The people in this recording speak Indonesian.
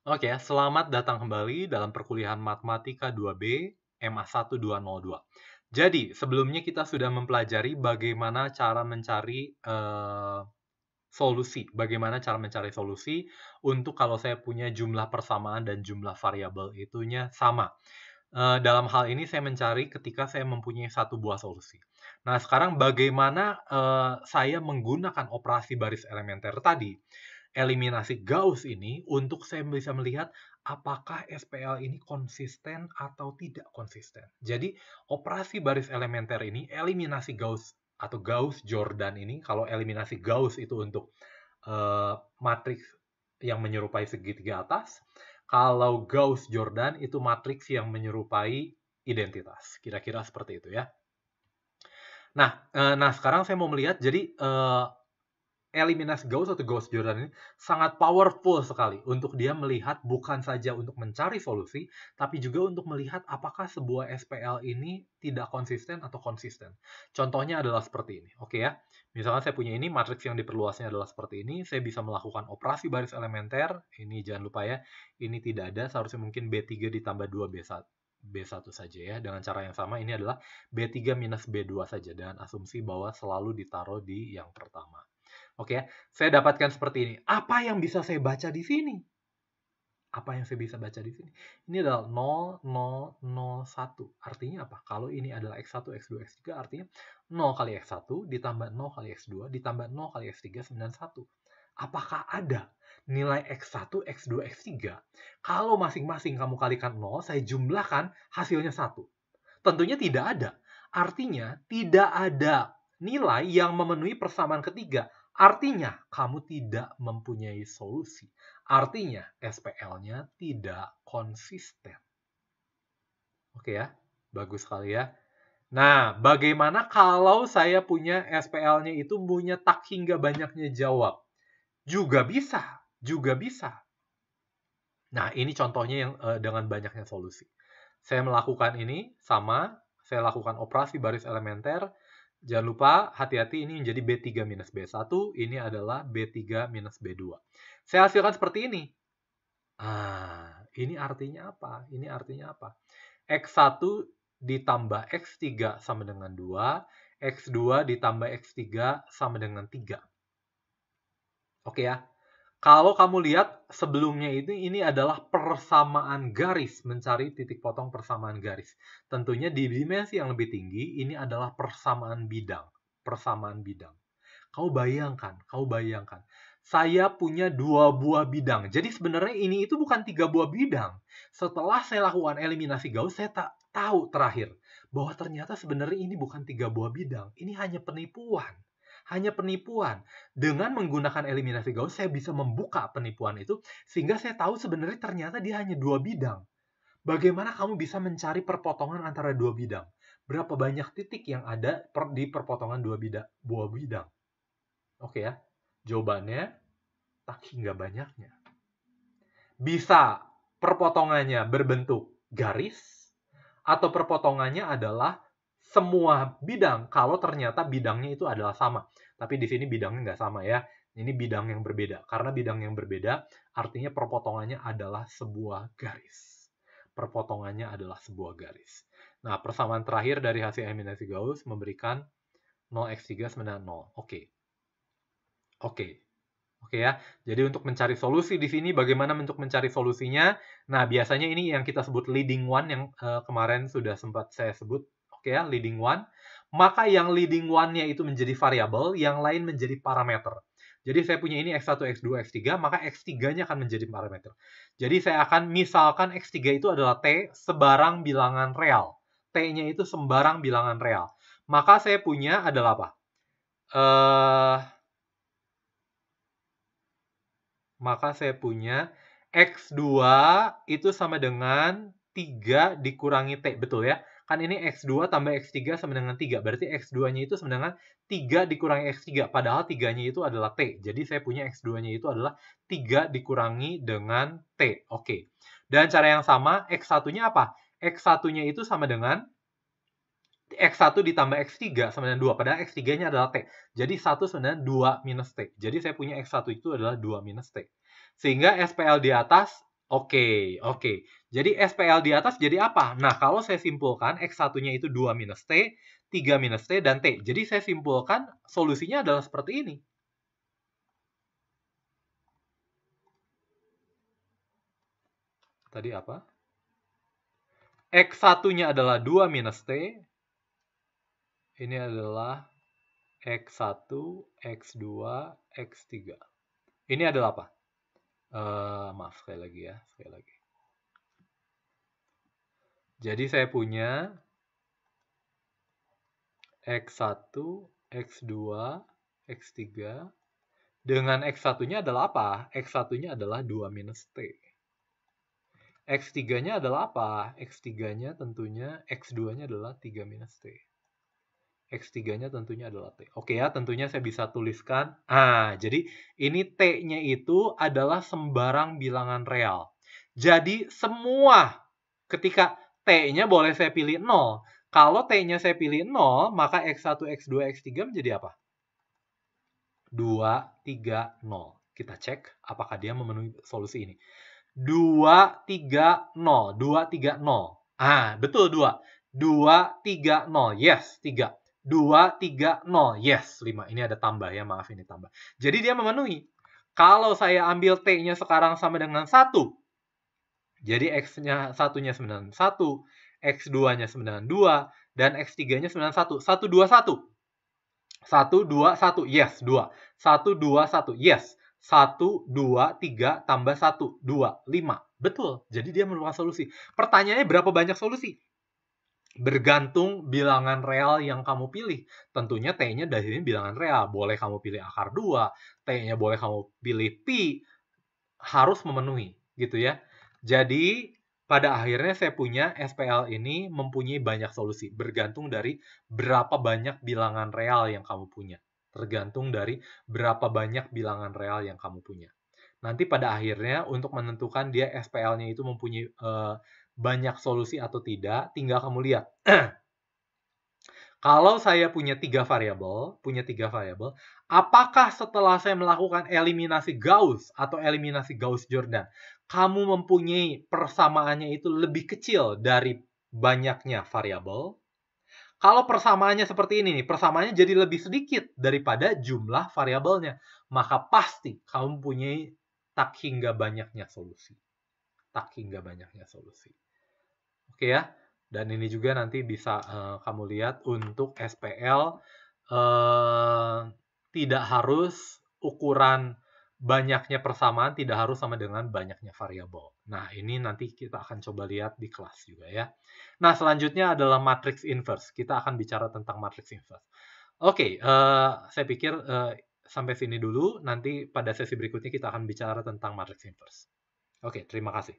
Oke, selamat datang kembali dalam perkuliahan Matematika 2B MA 1202. Jadi, sebelumnya kita sudah mempelajari bagaimana cara mencari solusi. Bagaimana cara mencari solusi untuk kalau saya punya jumlah persamaan dan jumlah variabel itunya sama. Dalam hal ini saya mencari ketika saya mempunyai satu buah solusi. Nah, sekarang bagaimana saya menggunakan operasi baris elementer tadi, eliminasi Gauss ini, untuk saya bisa melihat apakah SPL ini konsisten atau tidak konsisten. Jadi, operasi baris elementer ini, eliminasi Gauss atau Gauss-Jordan ini, kalau eliminasi Gauss itu untuk matriks yang menyerupai segitiga atas, kalau Gauss-Jordan itu matriks yang menyerupai identitas. Kira-kira seperti itu ya. Nah, sekarang saya mau melihat, jadi eliminasi Gauss atau Gauss-Jordan ini sangat powerful sekali untuk dia melihat bukan saja untuk mencari solusi, tapi juga untuk melihat apakah sebuah SPL ini tidak konsisten atau konsisten. Contohnya adalah seperti ini, oke ya. Misalnya saya punya ini, matriks yang diperluasnya adalah seperti ini, saya bisa melakukan operasi baris elementer, ini jangan lupa ya, ini tidak ada, seharusnya mungkin B3 ditambah 2 B1 saja ya. Dengan cara yang sama, ini adalah B3 minus B2 saja, dengan asumsi bahwa selalu ditaruh di yang pertama. Oke ya, saya dapatkan seperti ini. Apa yang bisa saya baca di sini? Apa yang saya bisa baca di sini? Ini adalah 0, 0, 0, 1. Artinya apa? Kalau ini adalah X1, X2, X3, artinya 0 kali X1 ditambah 0 kali X2 ditambah 0 kali X3, 91. Apakah ada nilai X1, X2, X3? Kalau masing-masing kamu kalikan 0, saya jumlahkan hasilnya 1. Tentunya tidak ada. Artinya, tidak ada nilai yang memenuhi persamaan ketiga. Artinya, kamu tidak mempunyai solusi. Artinya, SPL-nya tidak konsisten. Oke ya, bagus sekali ya. Nah, bagaimana kalau saya punya SPL-nya itu punya tak hingga banyaknya jawab? Juga bisa, juga bisa. Nah, ini contohnya yang dengan banyaknya solusi. Saya melakukan ini sama, saya lakukan operasi baris elementer. Jangan lupa, hati-hati, ini menjadi B3 minus B1, ini adalah B3 minus B2. Saya hasilkan seperti ini. Ini artinya apa? Ini artinya apa? X1 ditambah X3 sama dengan 2, X2 ditambah X3 sama dengan 3. Oke ya. Kalau kamu lihat sebelumnya ini adalah persamaan garis, mencari titik potong persamaan garis. Tentunya di dimensi yang lebih tinggi, ini adalah persamaan bidang. Persamaan bidang. Kau bayangkan. Saya punya 2 buah bidang. Jadi sebenarnya ini itu bukan 3 buah bidang. Setelah saya lakukan eliminasi Gauss, saya tak tahu terakhir bahwa ternyata sebenarnya ini bukan 3 buah bidang. Ini hanya penipuan. Dengan menggunakan eliminasi Gauss, saya bisa membuka penipuan itu, sehingga saya tahu sebenarnya ternyata dia hanya 2 bidang. Bagaimana kamu bisa mencari perpotongan antara 2 bidang? Berapa banyak titik yang ada di perpotongan 2 buah bidang? Oke ya, jawabannya tak hingga banyaknya. Bisa perpotongannya berbentuk garis, atau perpotongannya adalah semua bidang kalau ternyata bidangnya itu adalah sama. Tapi di sini bidangnya nggak sama ya. Ini bidang yang berbeda. Karena bidang yang berbeda artinya perpotongannya adalah sebuah garis. Perpotongannya adalah sebuah garis. Nah, persamaan terakhir dari hasil eliminasi Gauss memberikan 0x3 sama dengan 0. Oke. Oke ya. Jadi untuk mencari solusi di sini, bagaimana untuk mencari solusinya? Nah, biasanya ini yang kita sebut leading one, yang kemarin sudah sempat saya sebut. Oke ya, leading one. Maka yang leading one-nya itu menjadi variabel, yang lain menjadi parameter. Jadi saya punya ini X1, X2, X3, maka X3-nya akan menjadi parameter. Jadi saya akan misalkan X3 itu adalah T sebarang bilangan real. T-nya itu sembarang bilangan real. Maka saya punya adalah apa? Maka saya punya X2 itu sama dengan 3 dikurangi T. Betul ya? Kan ini X2 tambah X3 sama dengan 3. Berarti X2-nya itu sama dengan 3 dikurangi X3. Padahal 3-nya itu adalah T. Jadi saya punya X2-nya itu adalah 3 dikurangi dengan T. Oke. Dan cara yang sama, X1-nya apa? X1-nya itu sama dengan X1 ditambah X3 sama dengan 2. Padahal X3-nya adalah T. Jadi 1 sama dengan 2 minus T. Jadi saya punya X1 itu adalah 2 minus T. Sehingga SPL di atas Oke, oke. Jadi SPL di atas jadi apa? Nah, kalau saya simpulkan, X1-nya itu 2 minus T, 3 minus T, dan T. Jadi saya simpulkan solusinya adalah seperti ini. Tadi apa? X1-nya adalah 2 minus T. Ini adalah X1, X2, X3. Ini adalah apa? Maaf, sekali lagi ya. Sekali lagi. Jadi saya punya X1, X2, X3. Dengan X1-nya adalah apa? X1-nya adalah 2 minus T. X3-nya adalah apa? X3-nya tentunya, X2-nya adalah 3 minus T. X3-nya tentunya adalah T. Oke ya, tentunya saya bisa tuliskan. Jadi ini T-nya itu adalah sembarang bilangan real. Jadi semua ketika T-nya boleh saya pilih 0. Kalau T-nya saya pilih 0, maka X1, X2, X3 menjadi apa? 2, 3, 0. Kita cek apakah dia memenuhi solusi ini. 2, 3, 0. 2, 3, 0. Betul 2. 2, 3, 0. Yes, 3. 2, 3, 0. Yes, 5. Ini ada tambah ya, maaf ini tambah. Jadi dia memenuhi. Kalau saya ambil T-nya sekarang sama dengan 1. Jadi X-nya 1-nya 91, X2-nya 92, dan X3-nya 91. 1, 2, 1. 1, 2, 1. Yes, 2. 1, 2, 1. Yes. 1, 2, 3, tambah 1, 2, 5. Betul. Jadi dia merupakan solusi. Pertanyaannya berapa banyak solusi? Bergantung bilangan real yang kamu pilih. Tentunya T-nya dari ini bilangan real. Boleh kamu pilih akar 2, T-nya boleh kamu pilih pi. Harus memenuhi, gitu ya. Jadi pada akhirnya saya punya SPL ini mempunyai banyak solusi, bergantung dari berapa banyak bilangan real yang kamu punya. Tergantung dari berapa banyak bilangan real yang kamu punya. Nanti pada akhirnya untuk menentukan dia SPL-nya itu mempunyai banyak solusi atau tidak, tinggal kamu lihat. Kalau saya punya 3 variabel, apakah setelah saya melakukan eliminasi Gauss atau eliminasi Gauss-Jordan, kamu mempunyai persamaannya itu lebih kecil dari banyaknya variabel? Kalau persamaannya seperti ini nih, persamaannya jadi lebih sedikit daripada jumlah variabelnya, maka pasti kamu mempunyai tak hingga banyaknya solusi. Tak hingga banyaknya solusi. Oke ya. Dan ini juga nanti bisa kamu lihat untuk SPL tidak harus ukuran banyaknya persamaan tidak harus sama dengan banyaknya variabel. Nah, ini nanti kita akan coba lihat di kelas juga ya. Nah, selanjutnya adalah matrix inverse. Kita akan bicara tentang matrix inverse. Oke, saya pikir sampai sini dulu. Nanti pada sesi berikutnya kita akan bicara tentang matrix inverse. Oke, terima kasih.